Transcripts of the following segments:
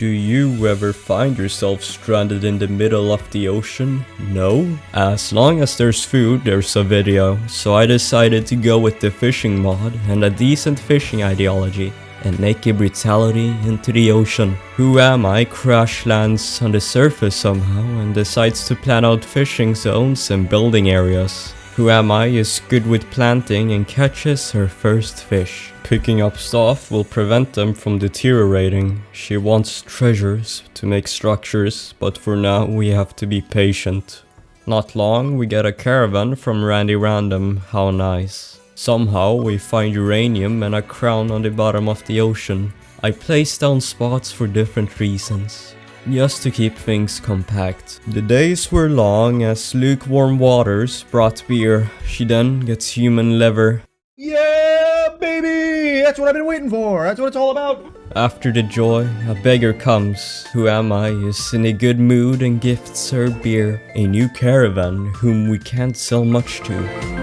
Do you ever find yourself stranded in the middle of the ocean? No? As long as there's food, there's a video, so I decided to go with the fishing mod and a decent fishing ideology and make a brutality into the ocean. Who am I crash lands on the surface somehow and decides to plan out fishing zones and building areas. Who am I is good with planting and catches her first fish. Picking up stuff will prevent them from deteriorating. She wants treasures to make structures, but for now we have to be patient. Not long we get a caravan from Randy Random, how nice. Somehow we find uranium and a crown on the bottom of the ocean. I place down spots for different reasons, just to keep things compact. The days were long as lukewarm waters brought beer. She then gets human liver. Yeah, baby! That's what I've been waiting for. That's what it's all about. After the joy, a beggar comes. Who am I is in a good mood and gifts her beer. A new caravan whom we can't sell much to.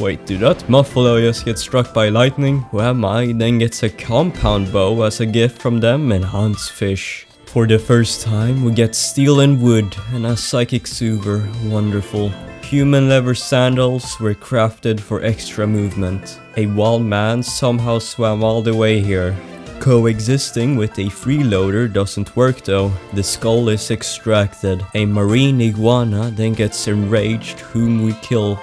Wait, did that muffalo just get struck by lightning? Who am I then gets a compound bow as a gift from them and hunts fish. For the first time we get steel and wood and a psychic suver. Wonderful. Human leather sandals were crafted for extra movement. A wild man somehow swam all the way here. Coexisting with a freeloader doesn't work though. The skull is extracted. A marine iguana then gets enraged, whom we kill.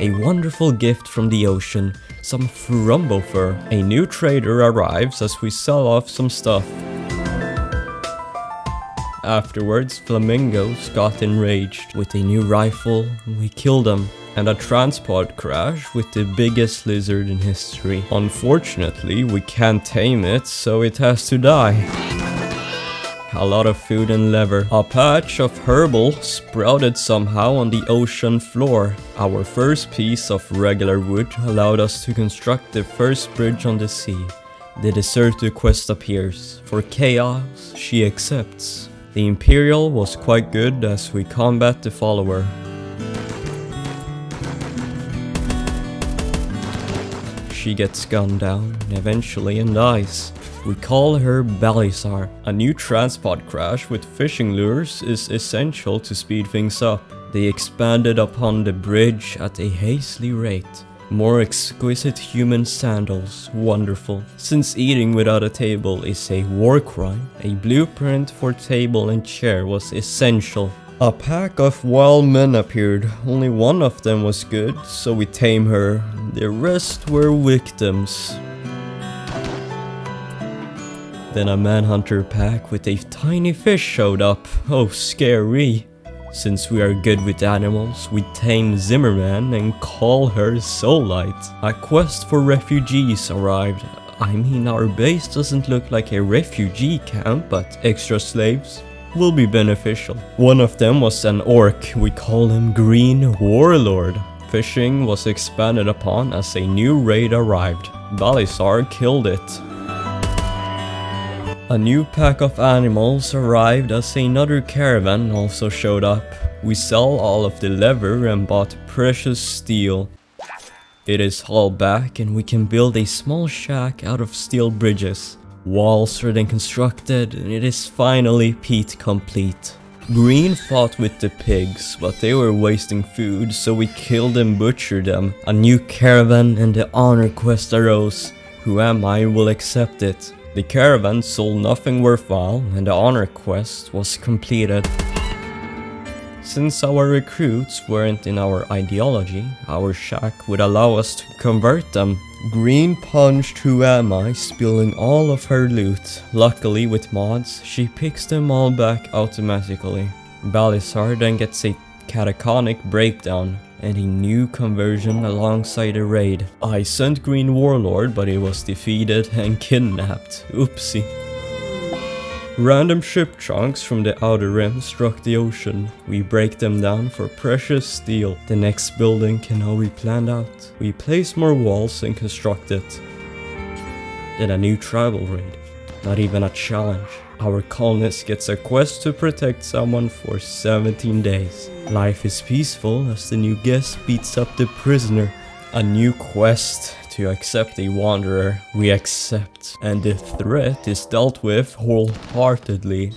A wonderful gift from the ocean, some Furumbo fur. A new trader arrives as we sell off some stuff. Afterwards, flamingos got enraged. With a new rifle, we killed them. And a transport crash with the biggest lizard in history. Unfortunately, we can't tame it, so it has to die. A lot of food and leather. A patch of herbal sprouted somehow on the ocean floor. Our first piece of regular wood allowed us to construct the first bridge on the sea. The deserter quest appears. For chaos, she accepts. The Imperial was quite good as we combat the follower. She gets gunned down eventually and dies. We call her Balisar. A new transport crash with fishing lures is essential to speed things up. They expanded upon the bridge at a hasty rate. More exquisite human sandals, wonderful. Since eating without a table is a war crime, a blueprint for table and chair was essential. A pack of wild men appeared. Only one of them was good, so we tame her. The rest were victims. Then a manhunter pack with a tiny fish showed up. Oh, scary. Since we are good with animals, we tame Zimmerman and call her Soullight. A quest for refugees arrived. I mean, our base doesn't look like a refugee camp, but extra slaves will be beneficial. One of them was an orc. We call him Green Warlord. Fishing was expanded upon as a new raid arrived. Balisar killed it. A new pack of animals arrived as another caravan also showed up. We sell all of the leather and bought precious steel. It is hauled back and we can build a small shack out of steel bridges. Walls are then constructed and it is finally peat complete. Green fought with the pigs, but they were wasting food, so we killed and butchered them. A new caravan and the honor quest arose. Who am I will accept it. The caravan sold nothing worthwhile and the honor quest was completed. Since our recruits weren't in our ideology, our shack would allow us to convert them. Green punched Who Am I, spilling all of her loot. Luckily with mods, she picks them all back automatically. Balisar then gets a catatonic breakdown and a new conversion alongside a raid. I sent Green Warlord, but he was defeated and kidnapped. Oopsie. Random ship chunks from the outer rim struck the ocean. We break them down for precious steel. The next building can now be planned out. We place more walls and construct it. Then a new tribal raid. Not even a challenge. Our colonist gets a quest to protect someone for 17 days. Life is peaceful as the new guest beats up the prisoner. A new quest to accept a wanderer. We accept, and the threat is dealt with wholeheartedly.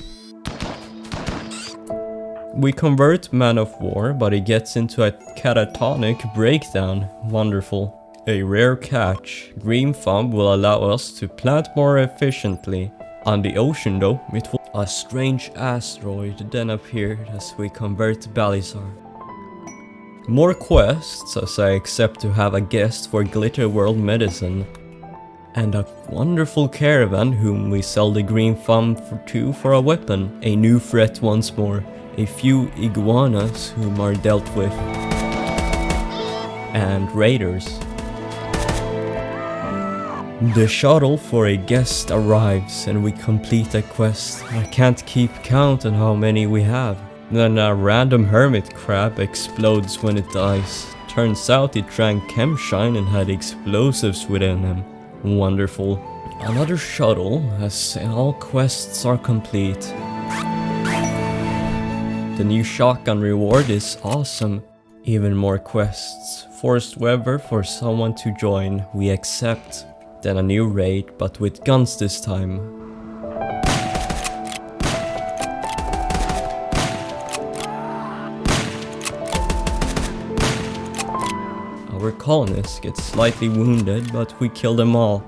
We convert Man of War, but he gets into a catatonic breakdown. Wonderful. A rare catch. Green Thumb will allow us to plant more efficiently. On the ocean though, it was a strange asteroid then appeared as we convert Balisar. More quests as I accept to have a guest for Glitter World Medicine. And a wonderful caravan whom we sell the Green Thumb for a weapon. A new threat once more. A few iguanas whom are dealt with. And raiders. The shuttle for a guest arrives and we complete a quest. I can't keep count on how many we have. Then a random hermit crab explodes when it dies. Turns out it drank chemshine and had explosives within him. Wonderful. Another shuttle as all quests are complete. The new shotgun reward is awesome. Even more quests. Forced weather for someone to join. We accept. Then a new raid, but with guns this time. Our colonists get slightly wounded, but we kill them all.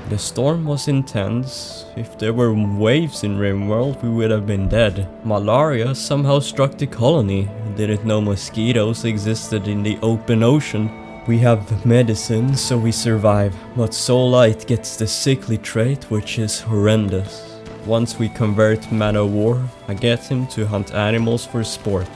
The storm was intense. If there were waves in Rimworld, we would have been dead. Malaria somehow struck the colony. Didn't know mosquitoes existed in the open ocean. We have medicine, so we survive. But Soul Light gets the sickly trait, which is horrendous. Once we convert Man of War, I get him to hunt animals for sport.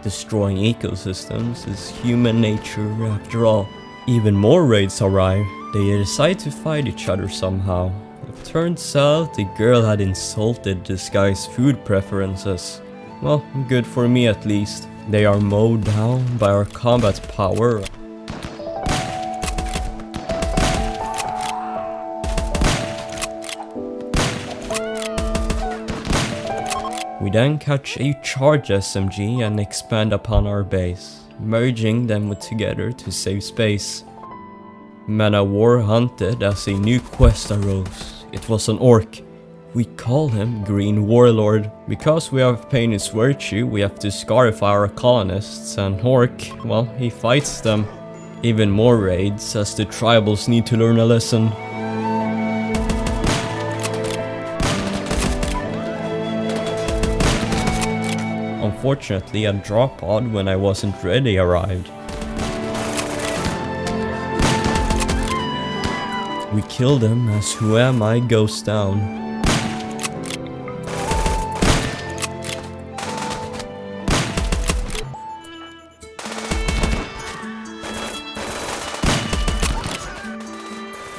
Destroying ecosystems is human nature after all. Even more raids arrive. They decide to fight each other somehow. It turns out the girl had insulted this guy's food preferences. Well, good for me at least. They are mowed down by our combat power. We then catch a charge SMG and expand upon our base, merging them together to save space. Man of War hunted as a new quest arose. It was an orc. We call him Green Warlord. Because we have pain is virtue, we have to scarify our colonists, and orc, well, he fights them. Even more raids as the tribals need to learn a lesson. Unfortunately, a drop pod when I wasn't ready arrived. We killed him as Who Am I goes down.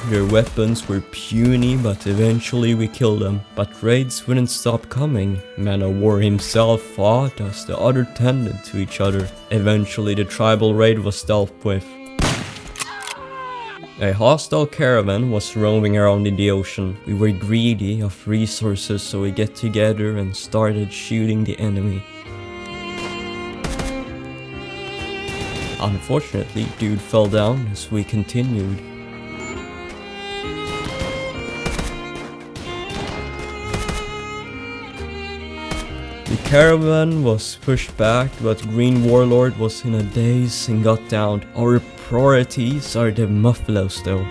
Their weapons were puny, but eventually we killed them. But raids wouldn't stop coming. Man of War himself fought as the other tended to each other. Eventually the tribal raid was dealt with. A hostile caravan was roaming around in the ocean. We were greedy of resources, so we get together and started shooting the enemy. Unfortunately, dude fell down as we continued. The caravan was pushed back, but Green Warlord was in a daze and got down. Our priorities are the Muffalos though.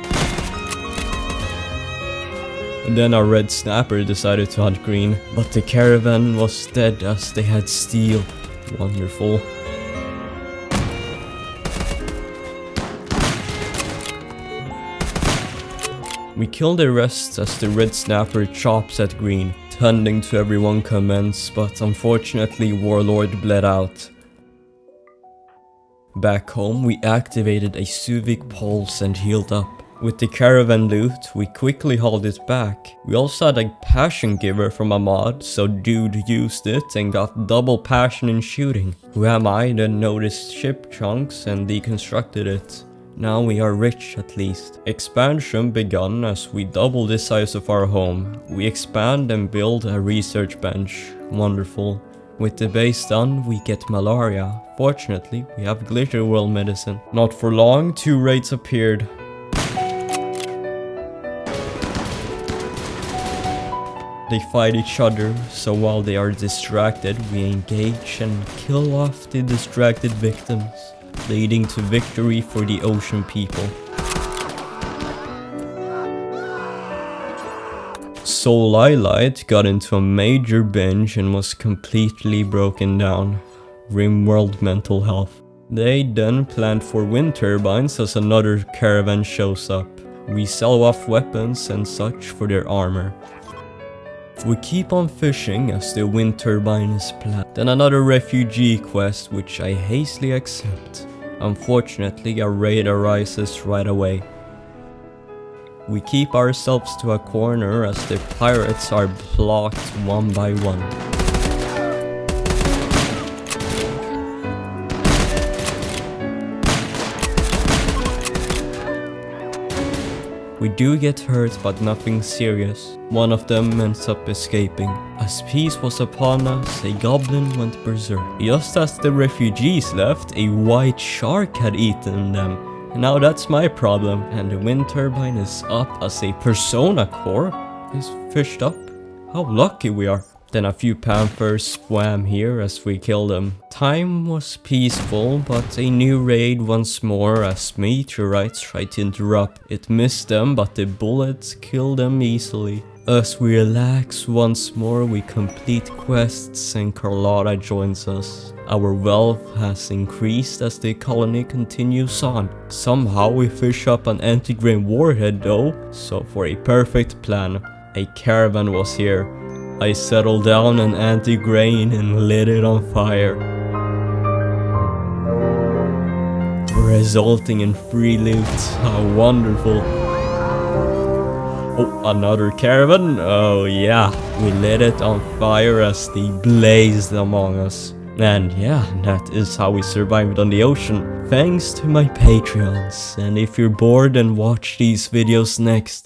And then our red snapper decided to hunt green, but the caravan was dead as they had steel. Wonderful. We kill the rest as the red snapper chops at green. Tending to everyone commence, but unfortunately Warlord bled out. Back home we activated a Suvic pulse and healed up. With the caravan loot, we quickly hauled it back. We also had a passion giver from a mod, so dude used it and got double passion in shooting. Who Am I then noticed ship chunks and deconstructed it. Now we are rich at least. Expansion begun as we double the size of our home. We expand and build a research bench. Wonderful. With the base done, we get malaria. Fortunately, we have glitter world medicine. Not for long, 2 raids appeared. They fight each other, so while they are distracted, we engage and kill off the distracted victims, leading to victory for the ocean people. Soul Light got into a major binge and was completely broken down. Rimworld mental health. They then planned for wind turbines as another caravan shows up. We sell off weapons and such for their armor. We keep on fishing as the wind turbine is planned. Then another refugee quest which I hastily accept. Unfortunately, a raid arises right away. We keep ourselves to a corner as the pirates are blocked one by one. We do get hurt, but nothing serious. One of them ends up escaping. As peace was upon us, a goblin went berserk. Just as the refugees left, a white shark had eaten them. Now that's my problem, and the wind turbine is up as a persona core is fished up. How lucky we are. Then a few panthers swam here as we killed them. Time was peaceful, but a new raid once more as meteorites tried to interrupt. It missed them, but the bullets killed them easily. As we relax once more, we complete quests and Carlotta joins us. Our wealth has increased as the colony continues on. Somehow we fish up an anti-grain warhead though, so for a perfect plan, a caravan was here. I settled down an anti-grain and lit it on fire, resulting in free loot. How wonderful. Oh, another caravan? Oh yeah, we lit it on fire as they blazed among us. And yeah, that is how we survived on the ocean. Thanks to my Patreons. And if you're bored, then watch these videos next.